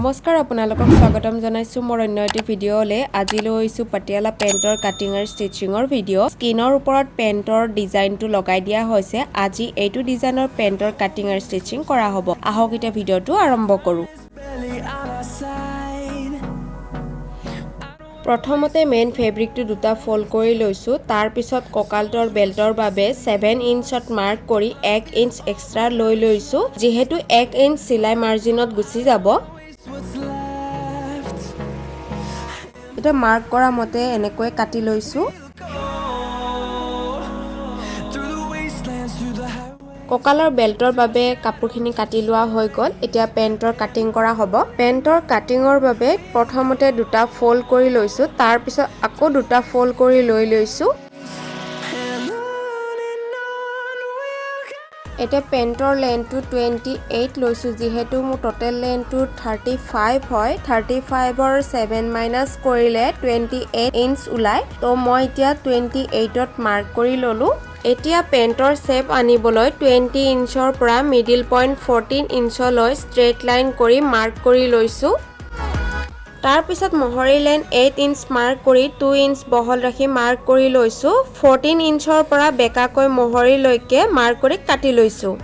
নমস্কাৰ আপোনালোকক স্বাগতম জনাইছো মোৰ অন্য এটি ভিডিঅ'লে আজি লৈছো পাটিয়ালা পেন্টৰ কাটিং আৰু ষ্টিচিংৰ ভিডিঅ' স্কিনৰ ওপৰত পেন্টৰ ডিজাইনটো লগাই দিয়া হৈছে আজি এইটো ডিজাইনৰ পেন্টৰ কাটিং আৰু ষ্টিচিং কৰা হ'ব আহক এতিয়া ভিডিঅ'টো আৰম্ভ কৰো প্ৰথমতে মেইন ফেব্ৰিকটো দুটা ফোল্ড কৰি লৈছো তাৰ পিছত ককালটোৰ বেল্টৰ বাবে 7 ইঞ্চত মাৰ্ক কৰি 1 ইঞ্চ এক্সট্ৰা লৈ লৈছো যেহেতু 1 ইঞ্চ সিলাই মাৰ্জিনত গুছি যাব এটা মাৰ্ক কৰা মতে এনেকৈ কাটি লৈছো ককালৰ বেল্টৰ বাবে কাপোৰখিনি কাটি লোৱা হৈ গল এতিয়া পেন্টৰ কাটিং কৰা হ'ব পেন্টৰ কাটিংৰ বাবে প্ৰথমতে দুটা ফোল্ড কৰি লৈছো তাৰ পিছত আকৌ দুটা ফোল্ড কৰি লৈ লৈছো এটা পেন্টৰ লেন্থটো 28 লৈছো যেহেতু মোৰ টোটাল লেন্থটো 35 হয় 35 ৰ 7 মাইনাস কৰিলে 28 ইঞ্চ ওলাই তো মই এতিয়া 28ত মাৰ্ক কৰি ললো এতিয়া পেন্টৰ শেপ আনিবলৈ 20 ইঞ্চৰ পৰা মিডল পইণ্ট 14 ইঞ্চলৈ ষ্ট্ৰেট লাইন কৰি মাৰ্ক কৰি লৈছো তাৰ পিছত মহৰি লাইন 8 ইঞ্চ মাৰ্ক কৰি 2 ইঞ্চ বহল ৰাখি মাৰ্ক কৰি লৈছো 14 ইঞ্চৰ পৰা বেকাকৈ মহৰি লৈকে মাৰ্ক কৰি কাটি লৈছো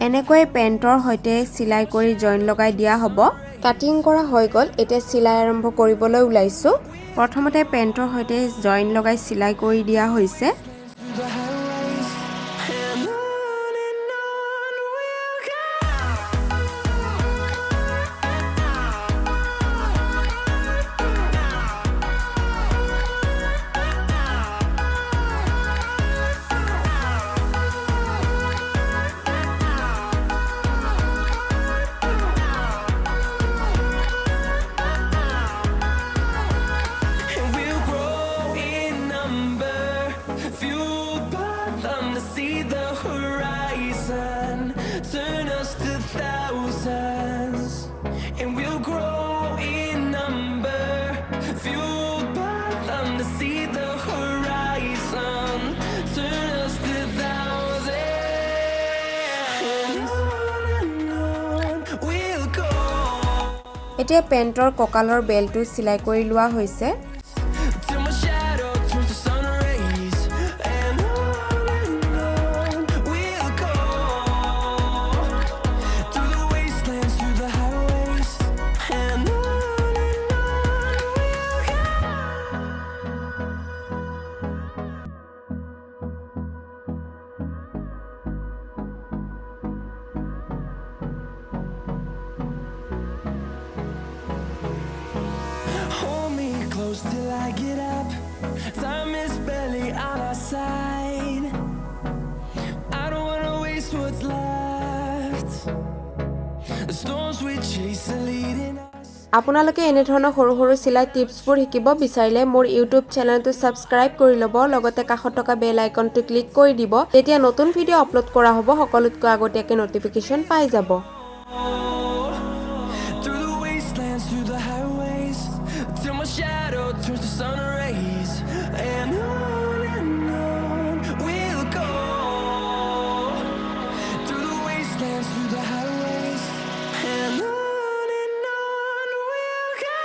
এনেকৈ পেন্টৰ হৈতে সিলাই কৰি জইন লগাই দিয়া হ'ব কাটিং কৰা হৈ গল এতিয়া সিলাই আৰম্ভ কৰিবলৈ ওলাইছো প্ৰথমতে পেন্টৰ হৈতে জইন লগাই সিলাই কৰি দিয়া হৈছে এতিয়া পেন্টৰ ককালৰ বেল্টটো সিলাই কৰি লোৱা হৈছে till I get up time is barely on our side I don't wanna waste what's left the storms we chase are leading us আপোনালোকে এনে ধৰণৰ সৰু সৰু সিলাই টিপছবোৰ শিকিব বিচাৰিলে মোৰ YouTube চেনেলটো সাবস্ক্ৰাইব কৰি লব লগতে কাষত থকা বেল আইকনটো ক্লিক কৰি দিব তেতিয়া নতুন ভিডিও আপলোড কৰা হ'ব সকলোতকৈ আগতীয়াকৈ নটিফিকেশন পাই যাব till my shadow turns to sun rays and on we'll go through the wastelands through the highways and on we'll go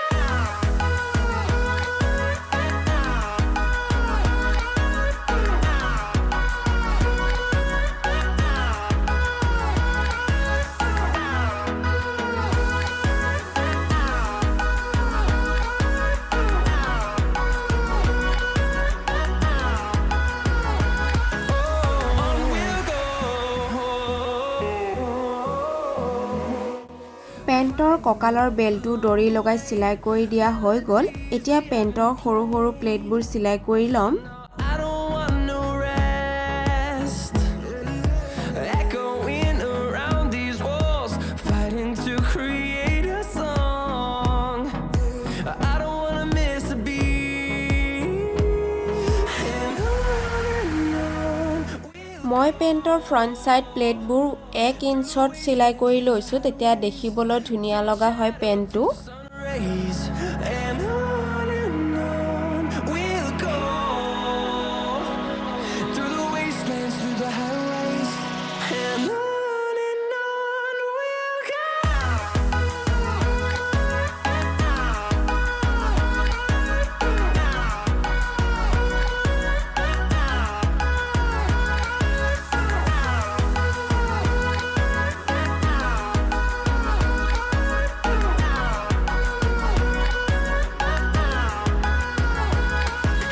পেন্টৰ ককালৰ বেল্টটো দৰি লগাই সিলাই কৰি দিয়া হৈ গল এতিয়া পেন্টৰ সৰু সৰু প্লেটবোৰ সিলাই কৰি লম মই পেণ্টৰ ফ্ৰণ্ট সাইড প্লেটবোৰ 1 ইঞ্চত সিলাই কৰি লৈছো তেতিয়া দেখিবলৈ ধুনিয়া লগা হয় পেণ্টটো rays, and on we'll go through the wastelands, through the highways, and on we'll go.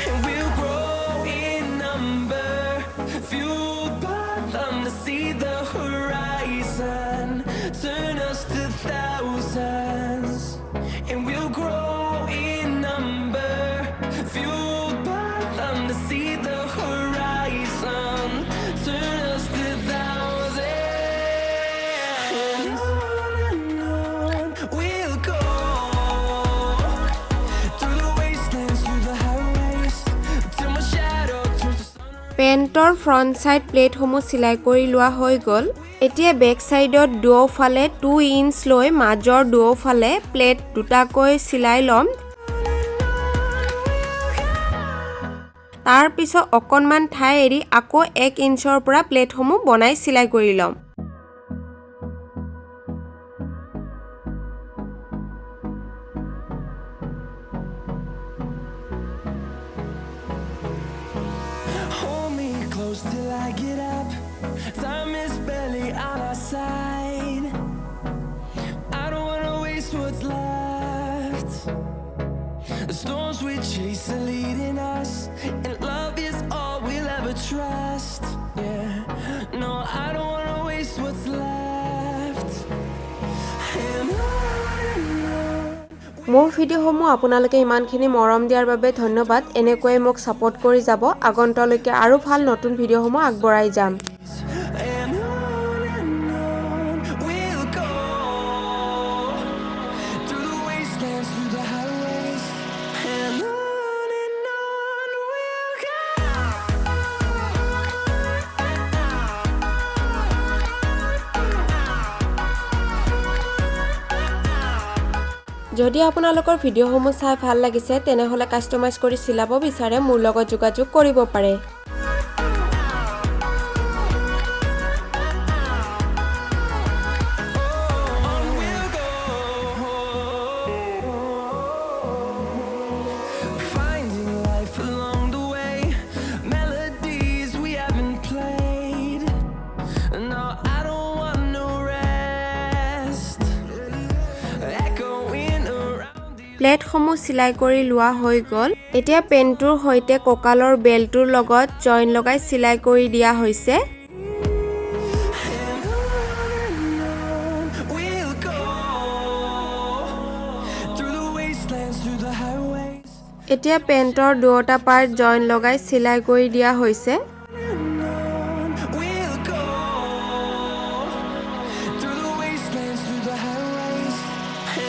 And we'll grow in number, fueled by them to see the horizon, turn us to thousands. And we'll grow in number, fueled by them to see the horizon, turn us to thousands. And on we'll go through the wastelands, through the highways, till my shadow turns to sun. পেণ্টৰ front side প্লেটসমূহ সিলাই কৰি লোৱা হৈ গ'ল এতিয়া bake সাইডত দুফালে 2 inch লৈ মাজৰ দুফালে প্লেট দুটাকৈ সিলাই লম তাৰ পিছত অকনমান ঠাই এৰি আকৌ 1 ইঞ্চৰ পৰা প্লেটসমূহ বনাই সিলাই কৰি লম Hold me close till I get up. Time is barely on our side. I don't wanna waste what's left. The storms we chase are leading us, and love is all we'll ever trust. Yeah, no, I don't wanna waste what's left. And on. মোৰ ভিডিঅ'সমূহ আপোনালোকে ইমানখিনি মৰম দিয়াৰ বাবে ধন্যবাদ এনেকৈ মোক support কৰি যাব আগন্তলৈকে আৰু ভাল নতুন ভিডিঅ'সমূহ আগবঢ়াই যাম And on we'll go through the wastelands, through the highways, and on we'll go. যদি আপোনালোকৰ ভিডিঅ'সমূহ চাই ভাল লাগিছে তেনেহলে কাস্টমাইজ কৰি সিলাব বিচাৰে মোৰ লগত যোগাযোগ কৰিব পাৰে On we'll go, finding life along the way, melodies we haven't played. No, I don't want no rest, echoing around the. প্লেটসমূহ সিলাই কৰি লোৱা হৈ গ'ল এতিয়া পেণ্টৰ সৈতে কোকালৰ বেল্টৰ লগত জইন লগাই সিলাই কৰি দিয়া হৈছে And on we'll go through the wastelands, through the highways. এতিয়া পেণ্টৰ দুটা পাৰ্ট জইন লগাই সিলাই কৰি দিয়া হৈছে And on we'll go through the wastelands, through the highways.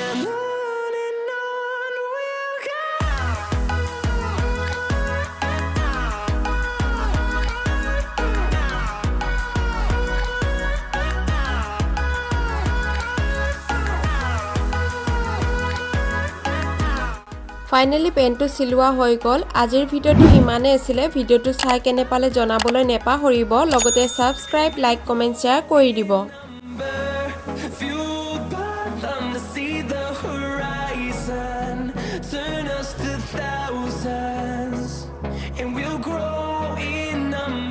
And on we'll go. Finally পেণ্টটো সিলোৱা হৈ গ'ল আজিৰ ভিডিঅ'টো ইমানে আছিল ভিডিঅ'টো চাই কেনে পালে জনাবলৈ নেপাহৰিব লগতে সাবস্ক্ৰাইব লাইক কমেন্ট শেয়াৰ কৰি দিব Fueled by them to see the horizon, turn us to thousands.